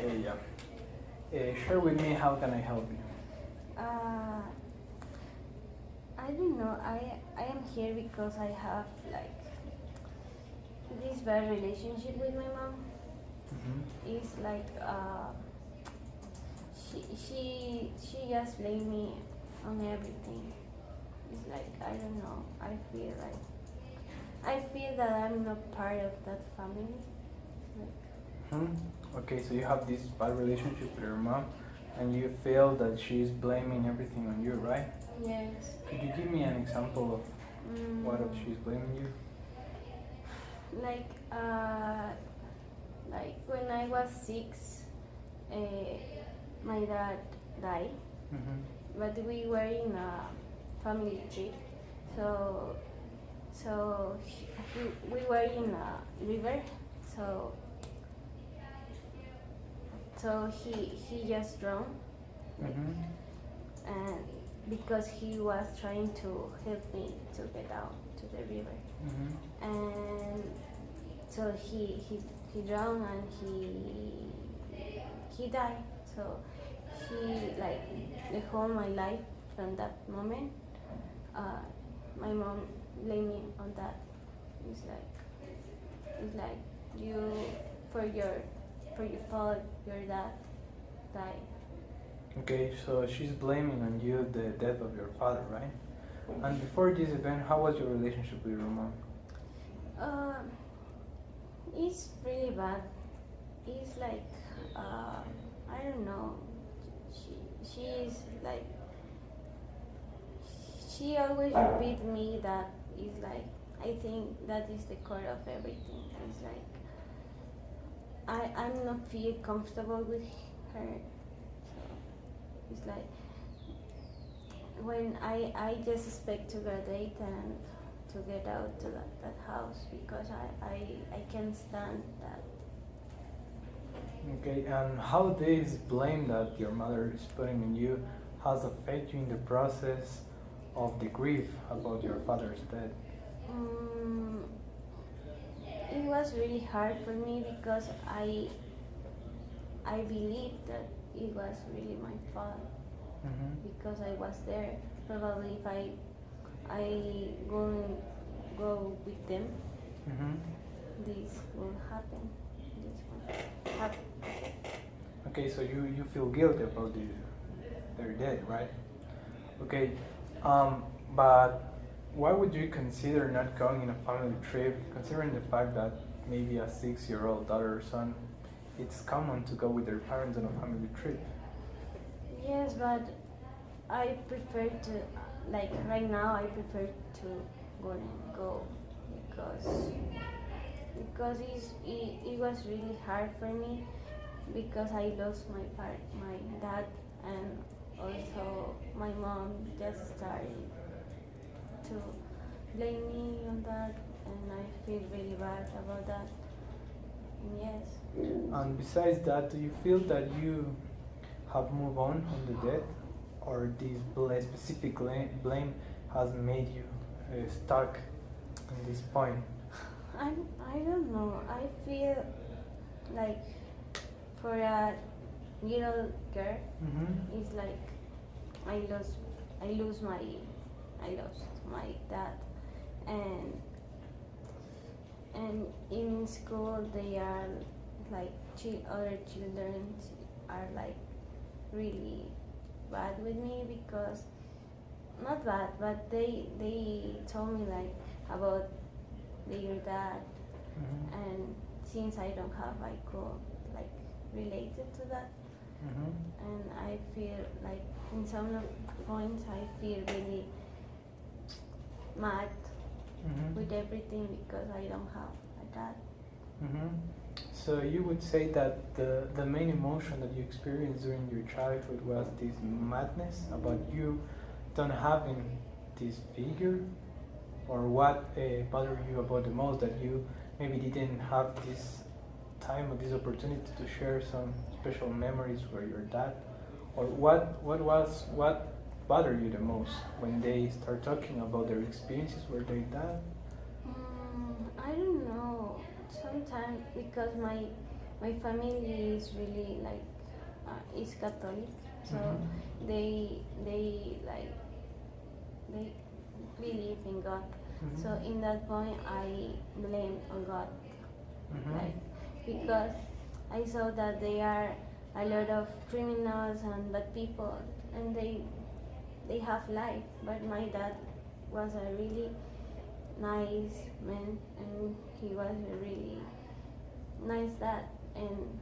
Yeah. Share with me, how can I help you? Uh, I don't know. I am here because I have like this bad relationship with my mom. Mm-hmm. It's like she just blame me on everything. It's like I don't know. I feel that I'm not part of that family. Like, Hmm. Okay, so you have this bad relationship with your mom, and you feel that she's blaming everything on you, right? yes. Could you give me an example of what if she's blaming you? Like like when I was 6, uh, my dad died, Mm-hmm. but we were in a family trip, so we were in a river, so he just drowned, like, Mm-hmm. and because he was trying to help me to get out to the river, Mm-hmm. and so he drowned and he died. So he like the whole my life from that moment. Uh, my mom blamed me on that. It's like you for your fault your dad died. Okay, so she's blaming on you the death of your father, right? And before this event, how was your relationship with your mom? Uh, it's really bad. It's like I don't know. She is like she always repeat me that is like I think that is the core of everything. It's like I'm not feel comfortable with her. So it's like when I just expect to graduate and to get out to that house because I can't stand that. Okay, and how this blame that your mother is putting on you has affected you in the process of the grief about your father's death? Um, it was really hard for me because I believe that it was really my fault Mm-hmm. because I was there. Probably if I go with them, Mm-hmm. this will happen. This will happen. Okay, so you feel guilty about their death, right? Okay, but why would you consider not going on a family trip, considering the fact that maybe a 6-year-old daughter or son, it's common to go with their parents on a family trip? Yes, but I prefer to like right now. I prefer to go because it was really hard for me because I lost my dad and also my mom just started to blame me on that and I feel really bad about that. And yes. And besides that, do you feel that you have moved on the death, or this specific blame has made you stuck in this point? I don't know. I feel like for a little girl, Mm-hmm. it's like I lost I lose my I lost my dad, and in school they are like other children are like really bad with me because not bad but they told me like about their dad, Mm-hmm. and since I don't have I could like related to that, Mm-hmm. and I feel like in some points I feel really mad Mm-hmm. with everything because I don't have a dad. Mm-hmm. So you would say that the main emotion that you experienced during your childhood was this madness about you don't having this figure, or what bothered you about the most, that you maybe didn't have this time or this opportunity to share some special memories with your dad, or what bothered you the most when they start talking about their experiences with their dad? I don't know. Sometimes because my family is really like is Catholic, so Mhm. they like they believe in God. Mhm. So in that point, I blame on God, Mhm. like because I saw that there are a lot of criminals and bad people, and they have life. But my dad was a really nice man, and he was a really nice dad, and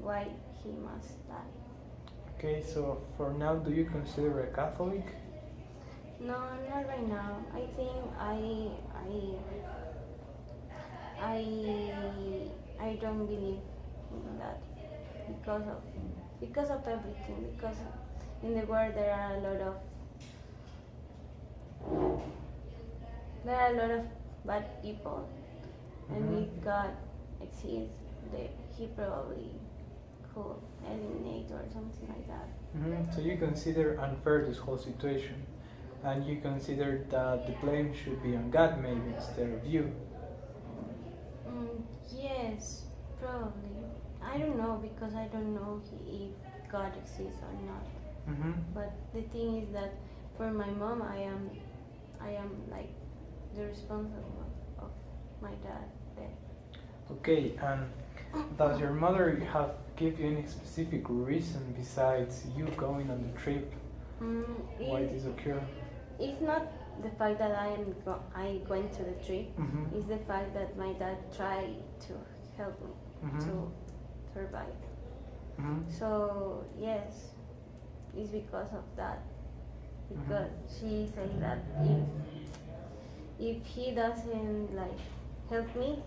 why he must die? Okay, so for now, do you consider a Catholic? No, not right now. I think I don't believe in that because of everything. Because in the world there are a lot of bad people, and Mhm. if God exists, he probably could eliminate or something like that. So you consider unfair this whole situation, and you consider that the blame should be on God maybe instead of you. Yes, probably. I don't know because I don't know if God exists or not. Mm-hmm. But the thing is that for my mom, I am like the responsible of my dad death. Okay, and does your mother have give you any specific reason besides you going on the trip why It, this occurred? it's not the fact that I went to the trip. Mm-hmm. It's the fact that my dad tried to help me Mm-hmm. to survive. Mm-hmm. So yes, it's because of that. Because she said that if he doesn't like help me,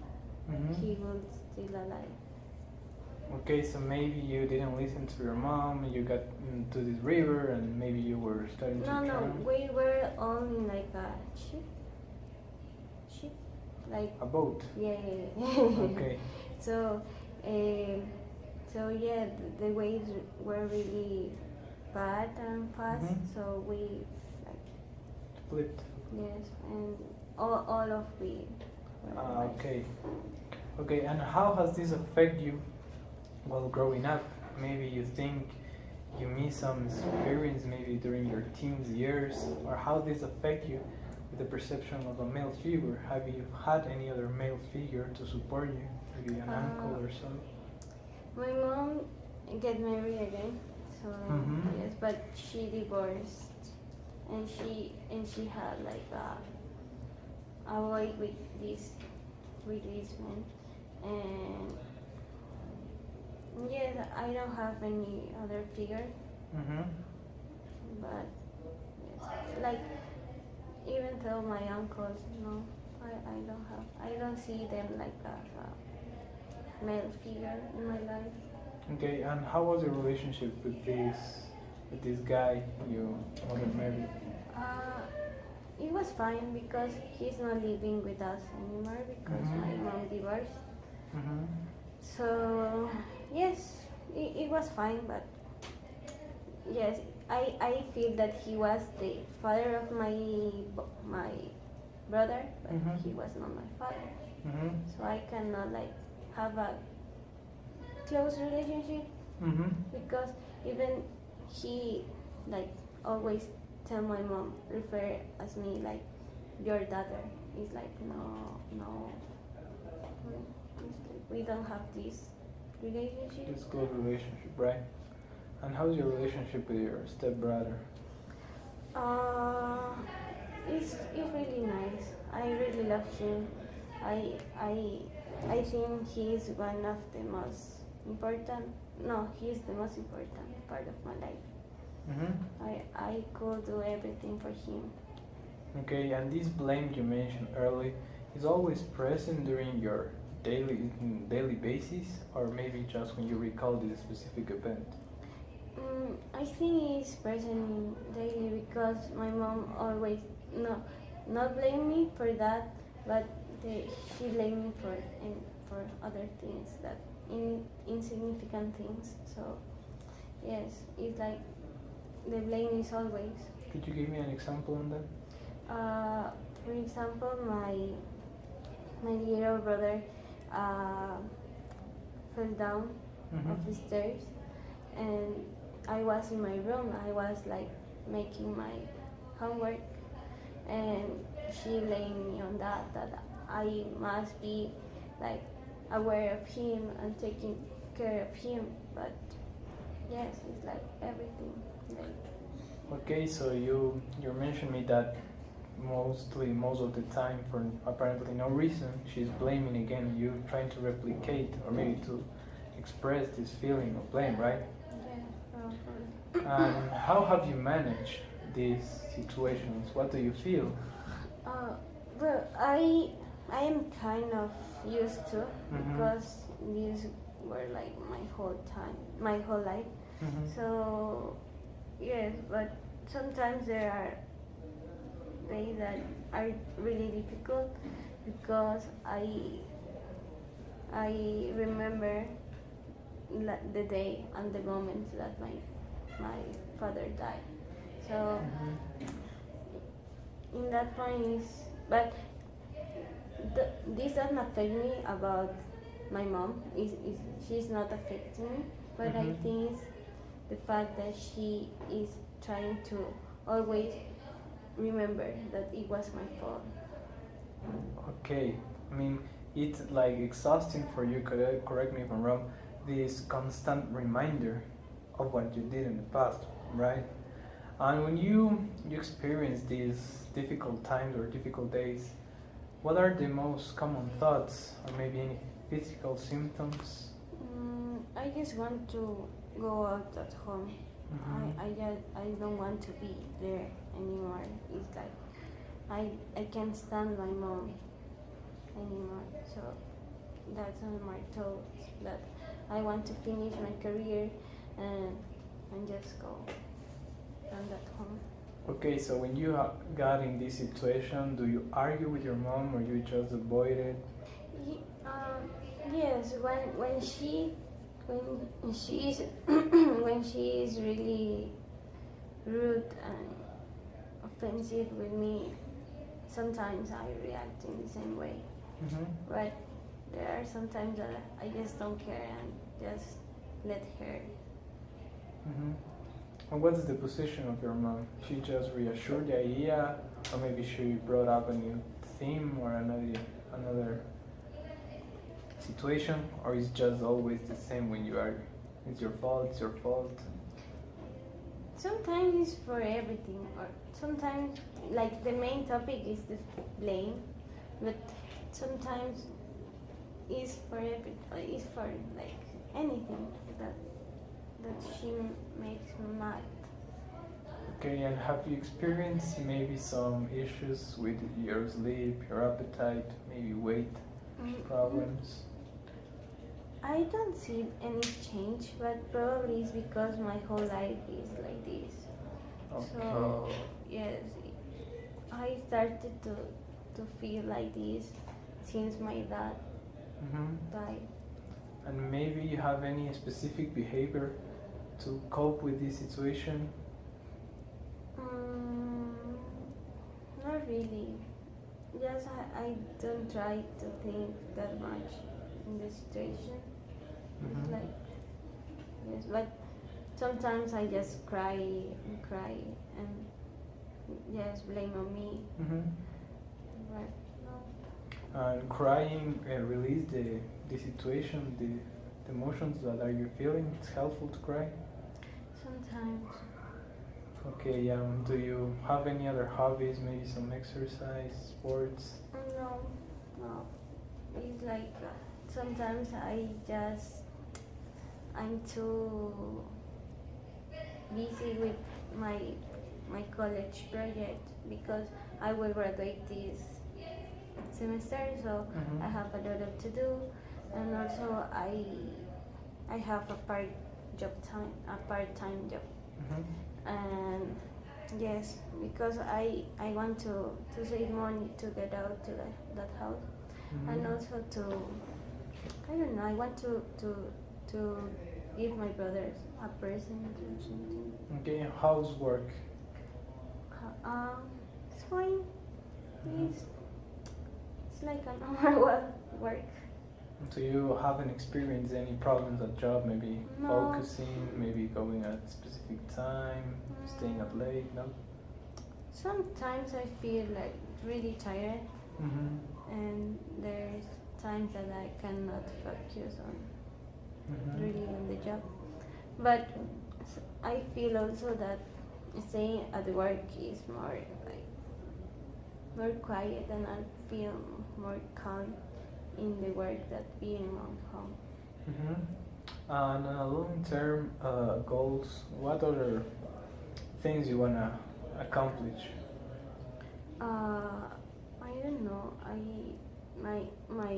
Mm-hmm. he will still alive. Okay, so maybe you didn't listen to your mom, you got into this river, and maybe you were starting to No, drown. we were all in like a ship, like A boat. yeah. Okay. So, um, so yeah, the waves were really bad and fast. Mhm. So we like Flipped. yes, and all of we. Were like, Okay. Okay, and how has this affected you while growing up? Maybe you think you miss some experience maybe during your teens years, or how this affect you with the perception of a male figure? Have you had any other male figure to support you, maybe an uncle or so? My mom get married again, so Mhm. yes, but she divorced, and she had like a boy with this man, and yes, I don't have any other figure, Mhm. but yes, like even though my uncles, no, I don't see them like as a male figure in my life. Okay, and how was your relationship with this guy you mother married? Uh, it was fine because he's not living with us anymore because Mhm. my mom divorced. Mhm. So yes, it was fine, but yes, I feel that he was the father of my brother, but Mhm. he was not my father. Mhm. So I cannot like have a close relationship Mhm. because even he like always tell my mom refer as me like your daughter. It's like no, we don't have this relationship. This close relationship, right? And how's your relationship with your stepbrother? Uh, it's really nice. I really love him. I I I think he is one of the most important. No, he is the most important part of my life. Mm-hmm. I could do everything for him. Okay, and this blame you mentioned early is always present during your daily basis, or maybe just when you recall this specific event. I think it's present daily because my mom always not blame me for that, but she blame me for other things that insignificant things. So yes, it's like the blame is always. Could you give me an example on that? For example, my little brother uh, fell down of the stairs, and I was in my room. I was like making my homework, and she blamed me on that. That I must be like aware of him and taking care of him. But yes, it's like everything. Like, Okay, so you mentioned me that most of the time, for apparently no reason, she's blaming again you, trying to replicate or maybe to express this feeling of blame, right? yeah, probably. And how have you managed these situations? What do you feel? Well, I am kind of used to, because these were like my whole life. So yes, but sometimes there are days that are really difficult because I remember the day and the moment that my father died. So in that point is, but this doesn't affect me about my mom. She's not affecting me, but I think it's the fact that she is trying to always remember that it was my fault. Okay, I mean, it's like exhausting for you, correct me if I'm wrong, this constant reminder of what you did in the past, right? And when you experience these difficult times or difficult days, what are the most common thoughts or maybe any physical symptoms? I just want to go out at home. I don't want to be there anymore. It's like I can't stand my mom anymore. So that's on my thoughts, that I want to finish my career and just go and at home. Okay, so when you got in this situation, do you argue with your mom or you just avoid it? Yes, when she is when she is really rude and offensive with me, sometimes I react in the same way. But there are sometimes that I just don't care and just let her. And what is the position of your mom? She just reassured the idea, or maybe she brought up a new theme or another situation, or is just always the same when you argue? It's your fault, it's your fault. Sometimes it's for everything, or sometimes like the main topic is the blame, but sometimes it's for everything. It's for like anything that she makes me mad. Okay, and have you experienced maybe some issues with your sleep, your appetite, maybe weight problems? I don't see any change, but probably it's because my whole life is like this. Okay. So yes, I started to feel like this since my dad died. And maybe you have any specific behavior to cope with this situation? Not really. Just I don't try to think that much in the situation. It's like, yes, but sometimes I just cry and just blame on me. But no. And crying release the situation, the emotions that are you feeling. It's helpful to cry. Sometimes. Okay, do you have any other hobbies, maybe some exercise, sports? No. It's like sometimes I'm too busy with my college project because I will graduate this semester, so I have a lot of to do, and also I have a part-time job. And yes, because I want to save money to get out to that house, and also I want to give my brothers a present or something. Okay, housework. It's fine. It's like a normal work. So you haven't experienced any problems at job, maybe No. focusing, maybe going at a specific time, staying up late, no? Sometimes I feel like really tired, Mm-hmm. and there's times that I cannot focus on Mm-hmm. really on the job. But I feel also that staying at work is more quiet, and I feel more calm in the work than being on home. Mm-hmm. And long-term goals, what other things you wanna accomplish? I don't know. My my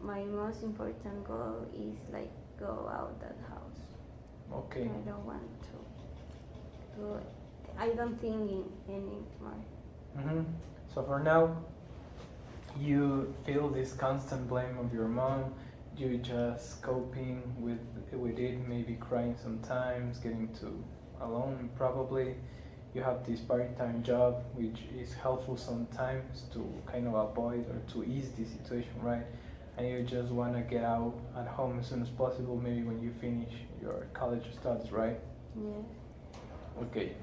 my most important goal is like go out that house. Okay. I don't want to. I don't think in any more. Mm-hmm. So for now, you feel this constant blame of your mom. You just coping with it, maybe crying sometimes, getting too alone probably. You have this part-time job which is helpful sometimes to kind of avoid or to ease the situation, right? And you just want to get out at home as soon as possible, maybe when you finish your college studies, right? Yeah. Okay.